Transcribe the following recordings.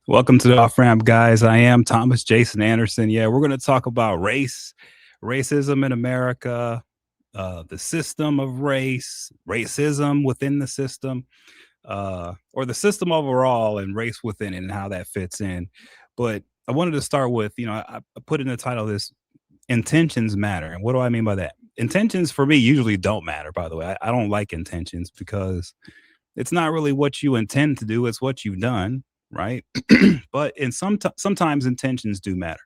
Welcome to the Off Ramp, guys. I am Thomas Jason Anderson. Yeah, we're going to talk about race, racism in America, the system of race, racism within the system, or the system overall, and race within it and how that fits in. But I wanted to start with, I put in the title of this intentions matter. And what do I mean by that? Intentions for me usually don't matter, by the way. I don't like intentions because it's not really what you intend to do, it's what you've done, right? But in sometimes intentions do matter.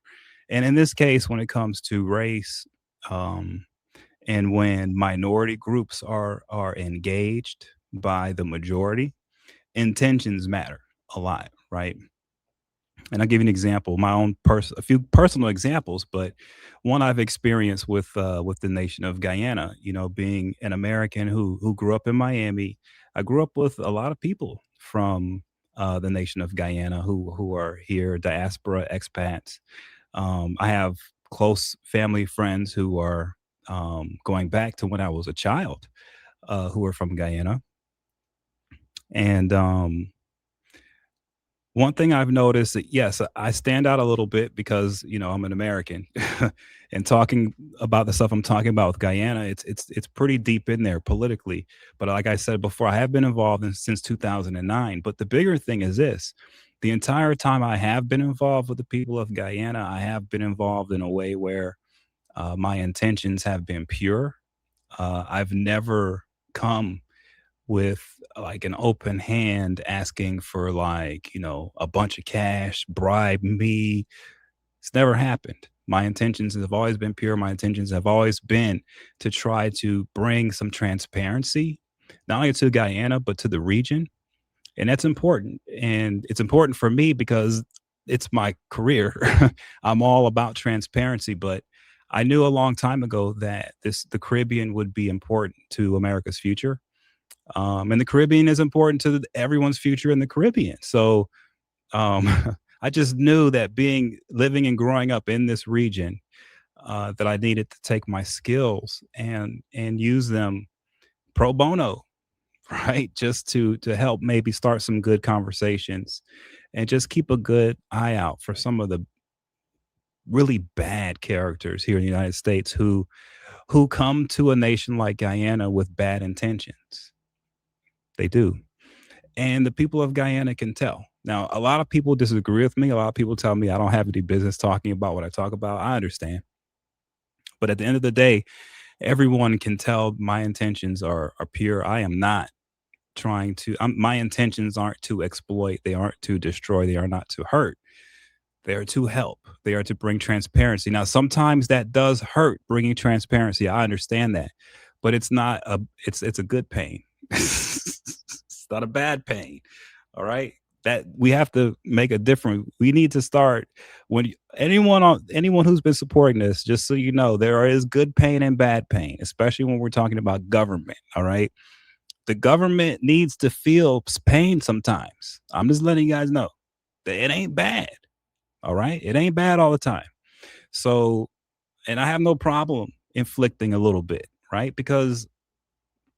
And in this case, when it comes to race, um, and when minority groups are engaged by the majority, intentions matter a lot, right? And I'll give you an example, my own a few personal examples, but one I've experienced with the nation of Guyana. You know, being an American who grew up in Miami, I grew up with a lot of people from the nation of Guyana who are here, diaspora expats. I have close family friends who are going back to when I was a child, who are from Guyana, and one thing I've noticed that yes, I stand out a little bit because, I'm an American. And talking about the stuff I'm talking about with Guyana, it's pretty deep in there politically. But like I said before, I have been involved since 2009. But the bigger thing is this. The entire time I have been involved with the people of Guyana, I have been involved in a way where my intentions have been pure. I've never come with like an open hand asking for like, a bunch of cash, bribe me. It's never happened. My intentions have always been pure. My intentions have always been to try to bring some transparency, not only to Guyana, but to the region. And that's important. And it's important for me because it's my career. I'm all about transparency, but I knew a long time ago that the Caribbean would be important to America's future, and the Caribbean is important to everyone's future in the Caribbean. So um, I just knew that being living and growing up in this region, that I needed to take my skills and use them pro bono, right? Just to help maybe start some good conversations and just keep a good eye out for some of the really bad characters here in the United States who come to a nation like Guyana with bad intentions. They do. And the people of Guyana can tell. Now, a lot of people disagree with me. A lot of people tell me I don't have any business talking about what I talk about. I understand. But at the end of the day, everyone can tell my intentions are pure. I am not trying to, my intentions aren't to exploit, they aren't to destroy, they are not to hurt. They are to help. They are to bring transparency. Now, sometimes that does hurt bringing transparency. I understand that, but it's not a it's a good pain. It's not a bad pain. All right. That we have to make a difference. We need to start anyone who's been supporting this, just so you know, there is good pain and bad pain, especially when we're talking about government. All right. The government needs to feel pain sometimes. I'm just letting you guys know that it ain't bad. All right. It ain't bad all the time. So, and I have no problem inflicting a little bit, right? Because,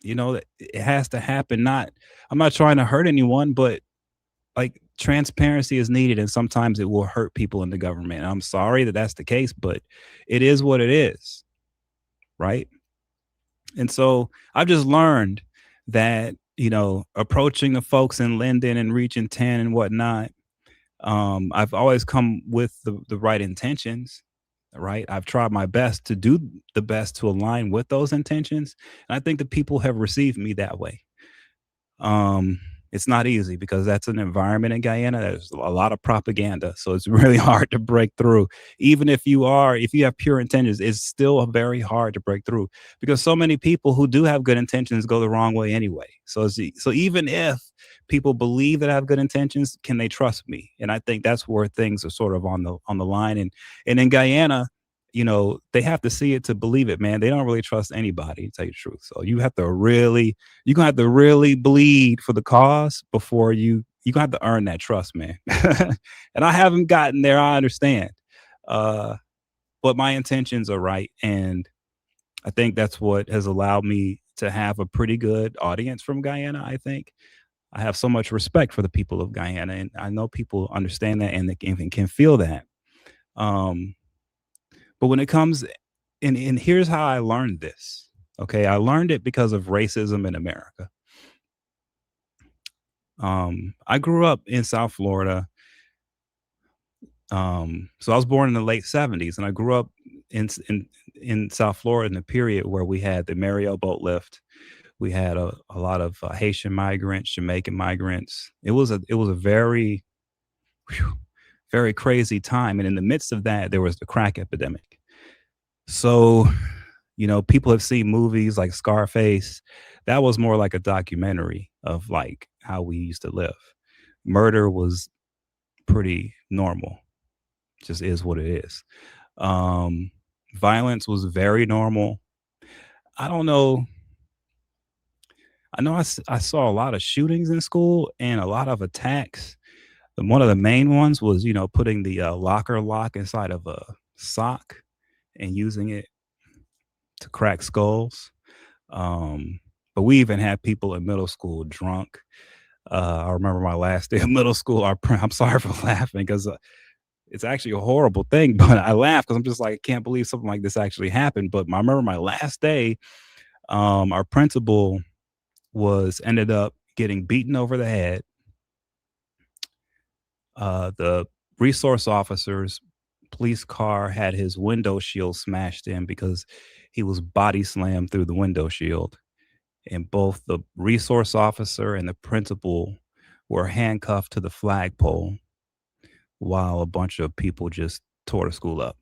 it has to happen. I'm not trying to hurt anyone, but like transparency is needed. And sometimes it will hurt people in the government. I'm sorry that that's the case, but it is what it is. Right. And so I've just learned that, approaching the folks in Linden and Region 10 and whatnot, I've always come with the right intentions, right? I've tried my best to do the best to align with those intentions. And I think the people have received me that way. Um, it's not easy because that's an environment in Guyana. There's a lot of propaganda. So it's really hard to break through. Even if you have pure intentions, it's still very hard to break through because so many people who do have good intentions go the wrong way anyway. So even if people believe that I have good intentions, can they trust me? And I think that's where things are sort of on the line. And in Guyana, they have to see it to believe it, man. They don't really trust anybody, to tell you the truth. So you're gonna have to really bleed for the cause before you're gonna have to earn that trust, man. And I haven't gotten there, I understand. Uh, but my intentions are right. And I think that's what has allowed me to have a pretty good audience from Guyana, I think. I have so much respect for the people of Guyana, and I know people understand that and they can feel that. Um, but when it comes, and here's how I learned this. Okay, I learned it because of racism in America. I grew up in South Florida. So I was born in the late '70s, and I grew up in s- in South Florida in the period where we had the Mariel boat lift. We had a lot of Haitian migrants, Jamaican migrants. It was a very whew, very crazy time, and in the midst of that, there was the crack epidemic. So, people have seen movies like Scarface. That was more like a documentary of like how we used to live. Murder was pretty normal, just is what it is. Um, Violence was very normal. I don't know. I know I saw a lot of shootings in school and a lot of attacks. And one of the main ones was, putting the locker lock inside of a sock and using it to crack skulls. Um, but we even had people in middle school drunk. I remember my last day of middle school. I'm sorry for laughing because it's actually a horrible thing, but I laugh because I'm just like, I can't believe something like this actually happened. But I remember my last day, our principal was ended up getting beaten over the head. The resource officer's police car had his window shield smashed in because he was body slammed through the window shield. And both the resource officer and the principal were handcuffed to the flagpole while a bunch of people just tore the school up.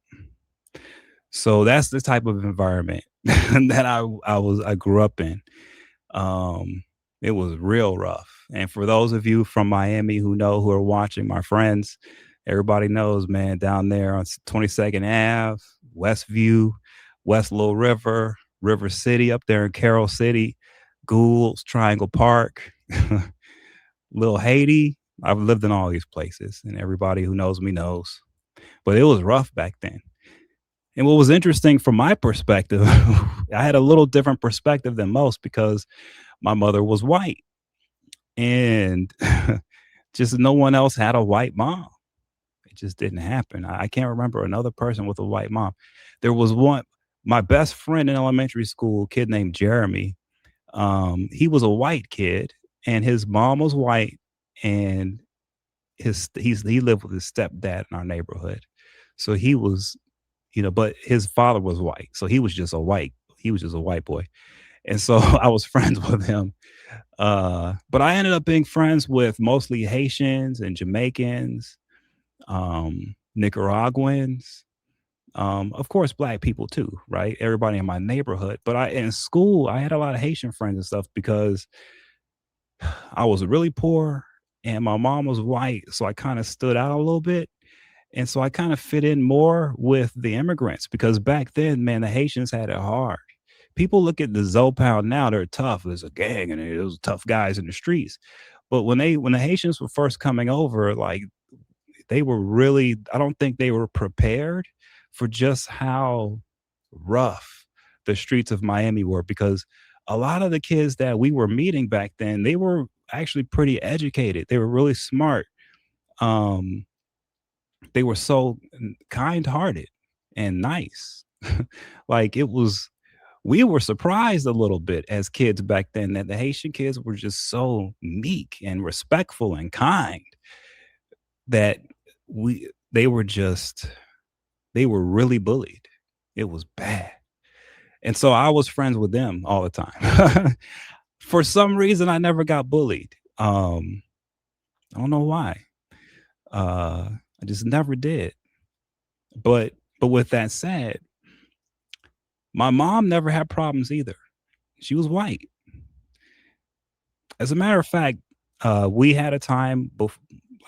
So that's the type of environment that I grew up in. Um, it was real rough. And for those of you from Miami who are watching, my friends, everybody knows, man, down there on 22nd Ave, Westview, West Little River, River City, up there in Carroll City, Gould's, Triangle Park, Little Haiti. I've lived in all these places, and everybody who knows me knows. But it was rough back then. And what was interesting from my perspective, I had a little different perspective than most because my mother was white, and just no one else had a white mom. It just didn't happen. I can't remember another person with a white mom. There was one, my best friend in elementary school, a kid named Jeremy. He was a white kid, and his mom was white, and he lived with his stepdad in our neighborhood. So he was, but his father was white, so he was just a white boy, and so I was friends with him. But I ended up being friends with mostly Haitians and Jamaicans, Nicaraguans, of course, black people too, right? Everybody in my neighborhood. But in school, I had a lot of Haitian friends and stuff because I was really poor and my mom was white. So I kind of stood out a little bit. And so I kind of fit in more with the immigrants because back then, man, the Haitians had it hard. People look at the Zopound now, they're tough. There's a gang and there's tough guys in the streets. But when the Haitians were first coming over, like they were really, I don't think they were prepared for just how rough the streets of Miami were because a lot of the kids that we were meeting back then, they were actually pretty educated. They were really smart. Um, they were so kind-hearted and nice. Like it was we were surprised a little bit as kids back then that the Haitian kids were just so meek and respectful and kind that they were just they were really bullied. It was bad. And so I was friends with them all the time. For some reason I never got bullied. I don't know why. I just never did. But with that said, my mom never had problems either. She was white. As a matter of fact, we had a time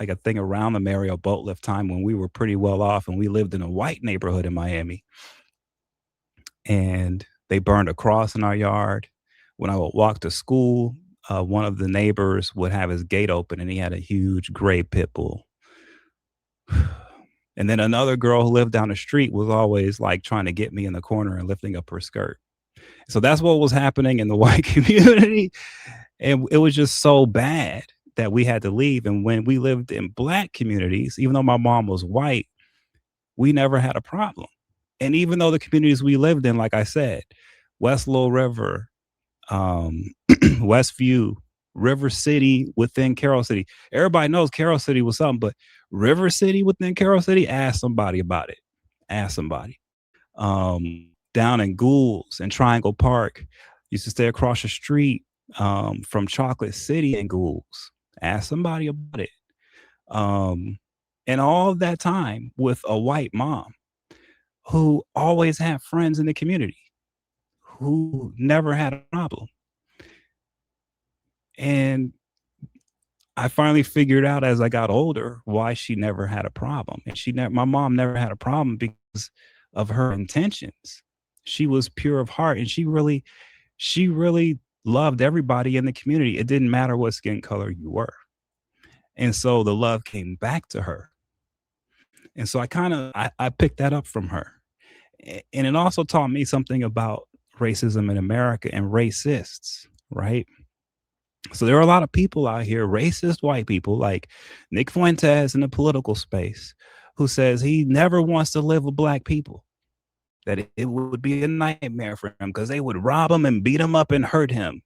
like a thing around the Mariel boat lift time when we were pretty well off and we lived in a white neighborhood in Miami and they burned a cross in our yard. When I would walk to school, one of the neighbors would have his gate open and he had a huge gray pit bull. And then another girl who lived down the street was always like trying to get me in the corner and lifting up her skirt. So that's what was happening in the white community. And it was just so bad. that we had to leave. And when we lived in black communities, even though my mom was white, we never had a problem. And even though the communities we lived in, like I said, West Little River, um, Westview, River City within Carroll City. Everybody knows Carroll City was something, but River City within Carroll City, ask somebody about it. Ask somebody. Down in Goulds and Triangle Park, used to stay across the street from Chocolate City and Goulds. Ask somebody about it. Um, and all that time with a white mom who always had friends in the community, who never had a problem. And I finally figured out as I got older why she never had a problem. And my mom never had a problem because of her intentions. She was pure of heart, and she really loved everybody in the community. It didn't matter what skin color you were. And so the love came back to her. And so I picked that up from her. And it also taught me something about racism in America and racists, right? So there are a lot of people out here, racist white people like Nick Fuentes in the political space, who says he never wants to live with black people, that it would be a nightmare for him because they would rob him and beat him up and hurt him.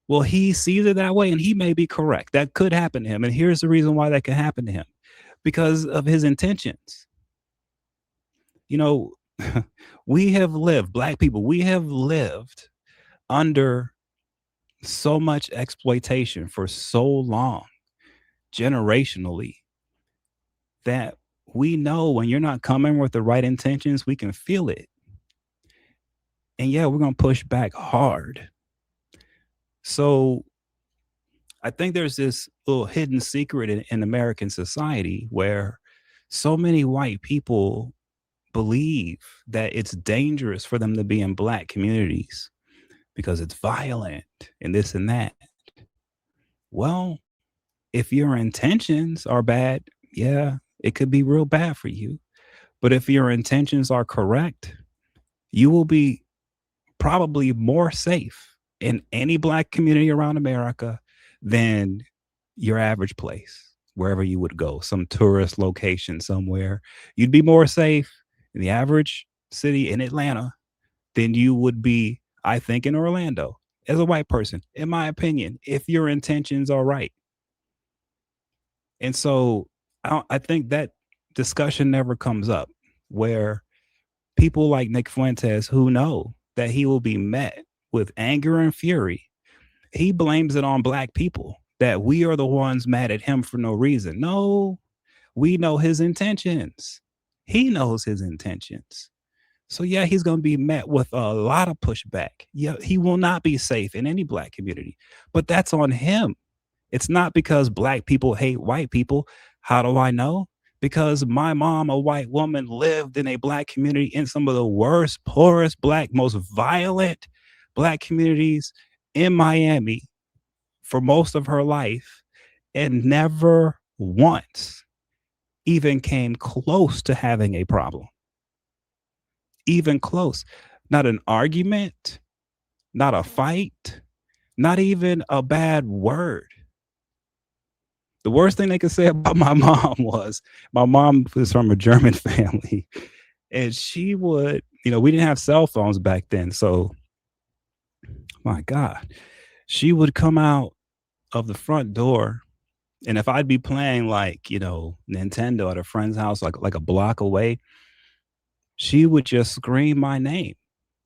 Well, he sees it that way, and he may be correct. That could happen to him. And here's the reason why that could happen to him: because of his intentions. You know, black people, we have lived under so much exploitation for so long, generationally, that we know when you're not coming with the right intentions, we can feel it. And yeah, we're going to push back hard. So I think there's this little hidden secret in American society where so many white people believe that it's dangerous for them to be in black communities because it's violent and this and that. Well, if your intentions are bad, yeah, it could be real bad for you. But if your intentions are correct, you will be probably more safe in any black community around America than your average place, wherever you would go, some tourist location somewhere. You'd be more safe in the average city in Atlanta than you would be, I think, in Orlando as a white person, in my opinion, if your intentions are right. And so I think that discussion never comes up where people like Nick Fuentes, who know that he will be met with anger and fury, he blames it on black people that we are the ones mad at him for no reason. No, we know his intentions. He knows his intentions. So yeah, he's going to be met with a lot of pushback. Yeah, he will not be safe in any black community, but that's on him. It's not because black people hate white people. How do I know? Because my mom, a white woman, lived in a black community in some of the worst, poorest black, most violent black communities in Miami for most of her life and never once even came close to having a problem. Even close. Not an argument, not a fight, not even a bad word. The worst thing they could say about my mom was my mom was from a German family, and she would, we didn't have cell phones back then. So, my God, she would come out of the front door. And if I'd be playing like, Nintendo at a friend's house, like a block away, she would just scream my name,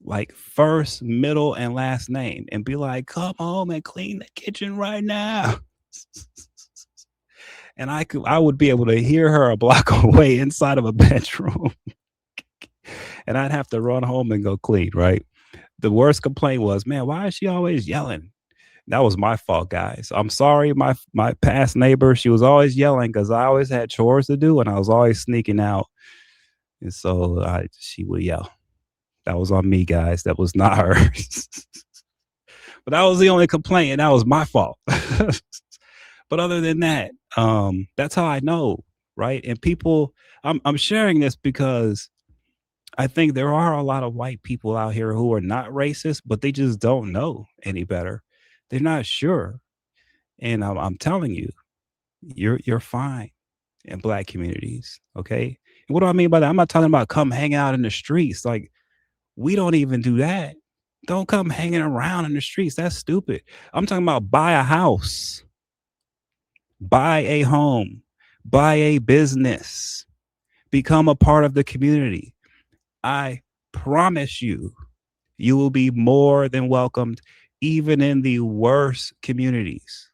like first, middle, and last name, and be like, come home and clean the kitchen right now. And I would be able to hear her a block away inside of a bedroom. And I'd have to run home and go clean, right? The worst complaint was, man, why is she always yelling? That was my fault, guys. I'm sorry, my past neighbor, she was always yelling because I always had chores to do and I was always sneaking out. And so she would yell. That was on me, guys. That was not her. But that was the only complaint, and that was my fault. But other than that, that's how I know, right? And people, I'm sharing this because I think there are a lot of white people out here who are not racist, but they just don't know any better. They're not sure. And I'm telling you, you're fine in black communities. Okay. And what do I mean by that? I'm not talking about come hang out in the streets. Like, we don't even do that. Don't come hanging around in the streets. That's stupid. I'm talking about buy a house, buy a home, buy a business, become a part of the community. I promise you, you will be more than welcomed, even in the worst communities.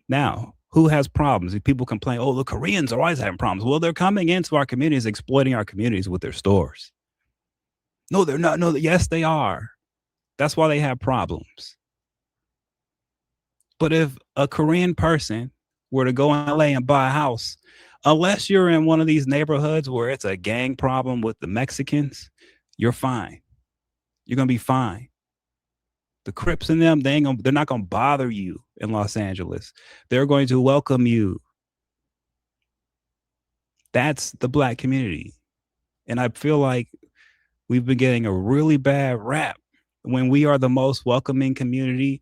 Now, who has problems? If people complain, oh, the Koreans are always having problems. Well, they're coming into our communities, exploiting our communities with their stores. No, they're not. No, yes, they are. That's why they have problems. But if a Korean person were to go in LA and buy a house, unless you're in one of these neighborhoods where it's a gang problem with the Mexicans, you're fine. You're gonna be fine. The Crips in them, they're not gonna bother you in Los Angeles. They're going to welcome you. That's the black community. And I feel like we've been getting a really bad rap when we are the most welcoming community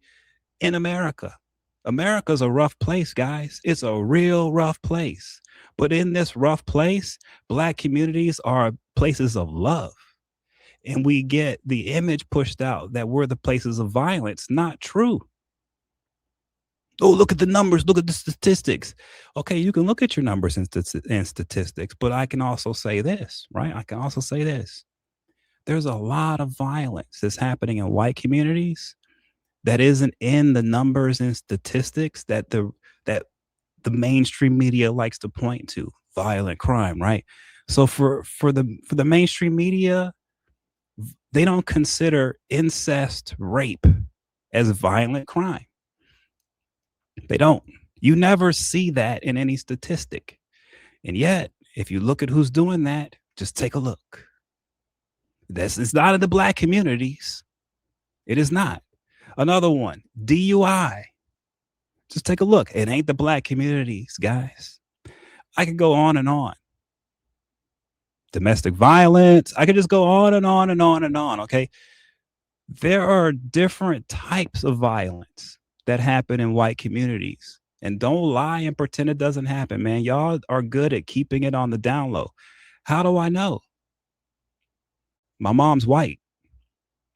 in America. America's a rough place, guys. It's a real rough place. But in this rough place, black communities are places of love. And we get the image pushed out that we're the places of violence. Not true. Oh, look at the numbers, look at the statistics. Okay, you can look at your numbers and statistics, but I can also say this, right? I can also say this. There's a lot of violence that's happening in white communities that isn't in the numbers and statistics that the mainstream media likes to point to. Violent crime, right? So for the mainstream media, they don't consider incest rape as violent crime. They don't. You never see that in any statistic. And yet, if you look at who's doing that, just take a look. It's not in the black communities. It is not. Another one, DUI. Just take a look. It ain't the black communities, guys. I could go on and on. Domestic violence. I could just go on and on and on and on. Okay. There are different types of violence that happen in white communities. And don't lie and pretend it doesn't happen, man. Y'all are good at keeping it on the down low. How do I know? My mom's white.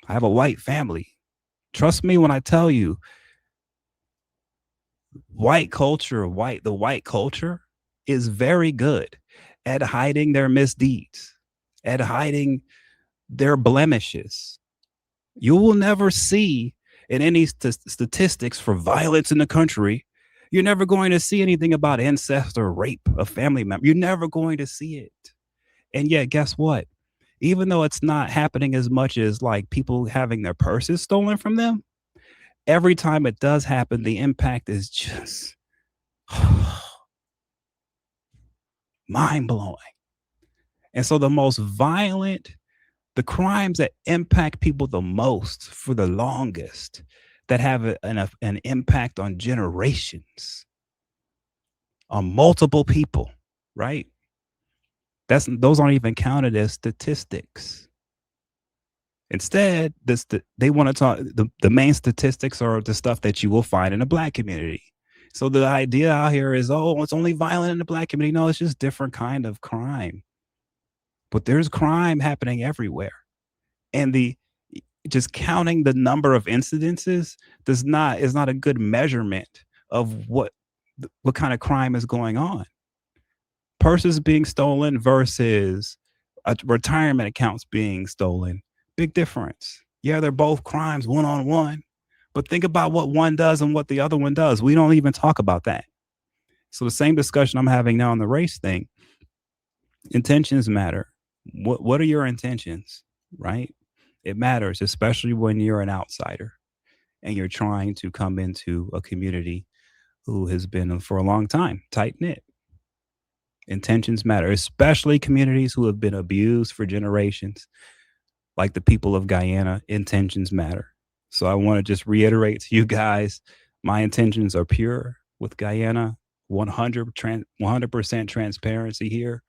I have a white family. Trust me when I tell you, the white culture is very good at hiding their misdeeds, at hiding their blemishes. You will never see in any statistics for violence in the country, you're never going to see anything about incest or rape of family member. You're never going to see it. And yet, guess what? Even though it's not happening as much as like people having their purses stolen from them, every time it does happen, the impact is just mind blowing. And so the crimes that impact people the most for the longest, that have an impact on generations, on multiple people, right? Those aren't even counted as statistics. Instead, they want to talk. The main statistics are the stuff that you will find in the black community. So the idea out here is, oh, it's only violent in the black community. No, it's just different kind of crime. But there's crime happening everywhere, and the just counting the number of incidences is not a good measurement of what kind of crime is going on. Purses being stolen versus retirement accounts being stolen, big difference. Yeah, they're both crimes one on one, but think about what one does and what the other one does. We don't even talk about that. So the same discussion I'm having now on the race thing, intentions matter. What are your intentions, right? It matters, especially when you're an outsider and you're trying to come into a community who has been for a long time tight knit. Intentions matter, especially communities who have been abused for generations, like the people of Guyana. Intentions matter. So I want to just reiterate to you guys, my intentions are pure with Guyana. 100% transparency here.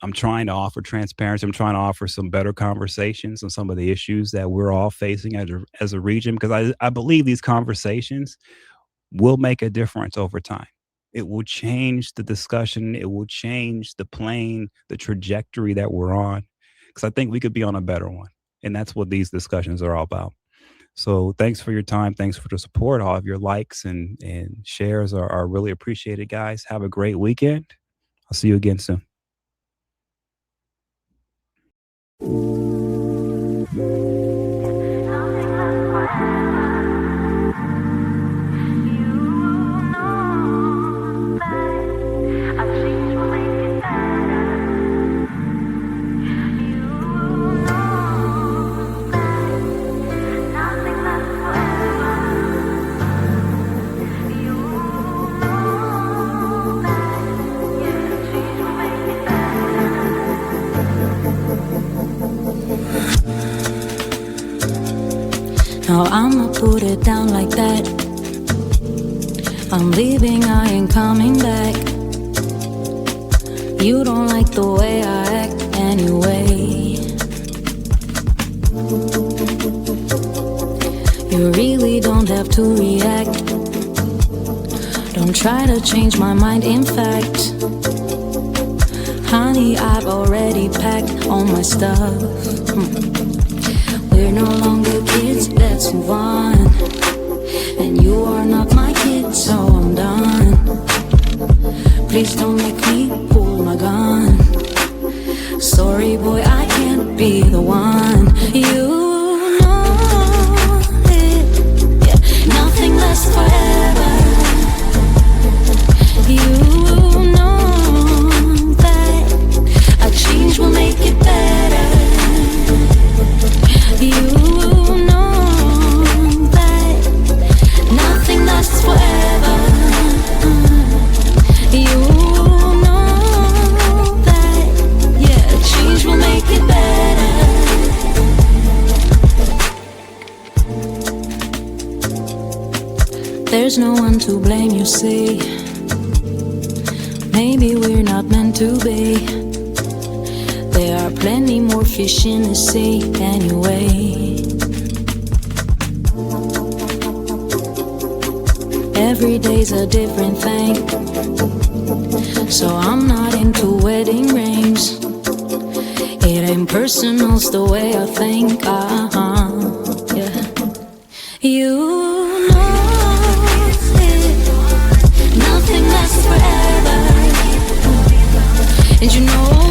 I'm trying to offer transparency. I'm trying to offer some better conversations on some of the issues that we're all facing as a region, because I believe these conversations will make a difference over time. It will change the discussion. It will change the plane, the trajectory that we're on, because I think we could be on a better one. And that's what these discussions are all about. So thanks for your time. Thanks for the support. All of your likes and shares are really appreciated, guys. Have a great weekend. I'll see you again soon. Now I'ma put it down like that. I'm leaving, I ain't coming back. You don't like the way I act anyway. You really don't have to react. Don't try to change my mind, in fact. Honey, I've already packed all my stuff. We're no longer kids, let's move on. And you are not my kid, so I'm done. Please don't make me pull my gun. Sorry boy, I can't be the one. You know it, yeah. Nothing lasts forever. You know that a change will make it better. You know that nothing lasts forever. You know that, yeah, change will make it better. There's no one to blame, you see. Maybe we're not meant to be. There are plenty more fish in the sea anyway. Every day's a different thing, so I'm not into wedding rings. It ain't personal, it's the way I think. Yeah. You know it, nothing lasts forever. And you know